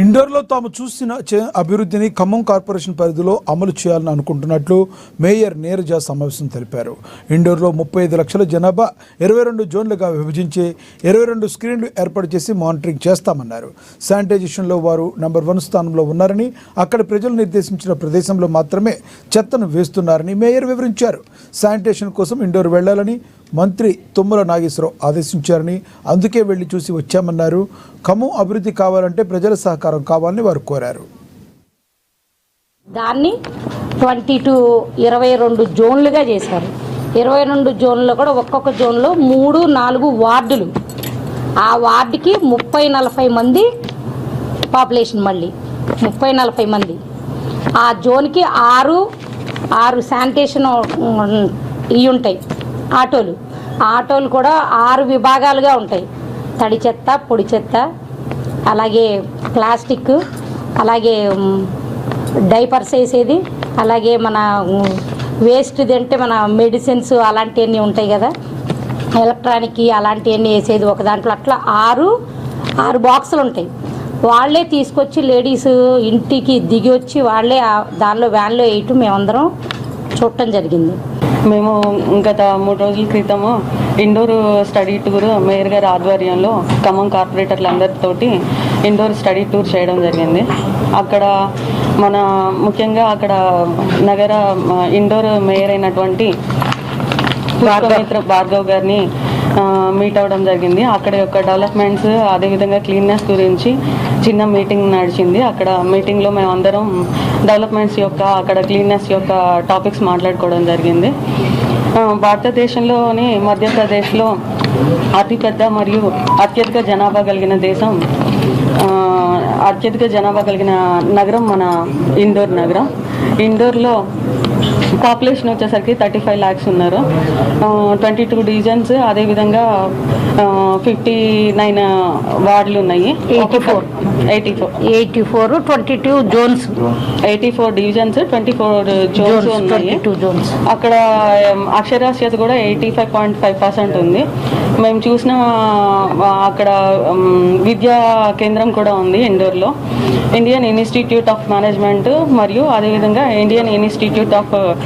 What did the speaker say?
ఇండోర్లో తాము చూసిన అభివృద్ధిని ఖమ్మం కార్పొరేషన్ పరిధిలో అమలు చేయాలని అనుకుంటున్నట్లు మేయర్ నీరజ సమావేశం తెలిపారు. ఇండోర్లో 35 లక్షల జనాభా 22 జోన్లుగా విభజించి 22 స్క్రీన్లు ఏర్పాటు చేసి మానిటరింగ్ చేస్తామన్నారు. శానిటైజేషన్లో వారు నంబర్ 1 స్థానంలో ఉన్నారని, అక్కడ ప్రజలు నిర్దేశించిన ప్రదేశంలో మాత్రమే చెత్తను వేస్తున్నారని మేయర్ వివరించారు. శానిటేషన్ కోసం ఇండోర్ వెళ్లాలని మంత్రి తుమ్మల నాగేశ్వరరావు ఆదేశించారని, అందుకే వెళ్లి చూసి వచ్చామన్నారు. ఖమ్మం అభివృద్ధి కావాలంటే ప్రజల సహకారం కావాలని వారు కోరారు. దాన్ని 22 జోన్లుగా చేశారు. 22 జోన్లో కూడా ఒక్కొక్క జోన్లో 3-4 వార్డులు. ఆ వార్డుకి 30-40 మంది పాపులేషన్, మళ్ళీ 30-40 మంది. ఆ జోన్కి 6 శానిటేషన్ ఇవి ఉంటాయి, ఆటోలు కూడా 6 విభాగాలుగా ఉంటాయి. తడి చెత్త, పొడి చెత్త, అలాగే ప్లాస్టిక్, అలాగే డైపర్స్ వేసేది, అలాగే మన వేస్ట్ది అంటే మన మెడిసిన్స్ అలాంటివన్నీ ఉంటాయి కదా, ఎలక్ట్రానిక్ అలాంటివన్నీ వేసేది ఒక దాంట్లో. అట్లా 6 బాక్సులు ఉంటాయి. వాళ్ళే తీసుకొచ్చి లేడీస్ ఇంటికి దిగి వచ్చి వాళ్ళే దానిలో వ్యాన్లో వేయటం మేమందరం చూడటం జరిగింది. మేము గత 3 రోజుల క్రితము ఇండోర్ స్టడీ టూర్ మేయర్ గారి ఆధ్వర్యంలో ఖమ్మం కార్పొరేటర్లందరితోటి ఇండోర్ స్టడీ టూర్ చేయడం జరిగింది. అక్కడ ముఖ్యంగా అక్కడ నగర ఇండోర్ మేయర్ అయినటువంటి భార్గవ్ గారిని మీట్ అవ్వడం జరిగింది. అక్కడ యొక్క డెవలప్మెంట్స్, అదేవిధంగా క్లీన్నెస్ గురించి చిన్న మీటింగ్ నడిచింది. అక్కడ మీటింగ్లో మేమందరం డెవలప్మెంట్స్ యొక్క, అక్కడ క్లీన్నెస్ యొక్క టాపిక్స్ మాట్లాడుకోవడం జరిగింది. భారతదేశంలోని మధ్యప్రదేశ్లో అతిపెద్ద మరియు అత్యధిక జనాభా కలిగిన దేశం, అత్యధిక జనాభా కలిగిన నగరం మన ఇండోర్ నగరం. ఇండోర్లో పాపులేషన్ వచ్చేసరికి 35 lakhs ఉన్నారు. 22 డివిజన్స్, అదేవిధంగా 59 వార్డులు ఉన్నాయి. 84 22 జోన్స్, 84 డివిజన్స్, 24 జోన్స్ ఉన్నాయి. అక్కడ అక్షరాస్యత కూడా 85.5% ఉంది. మేము చూసిన అక్కడ విద్యా కేంద్రం కూడా ఉంది ఇండోర్లో. ఇండియన్ ఇన్స్టిట్యూట్ ఆఫ్ మేనేజ్మెంట్ మరియు అదేవిధంగా ఇండియన్ ఇన్స్టిట్యూట్ ఆఫ్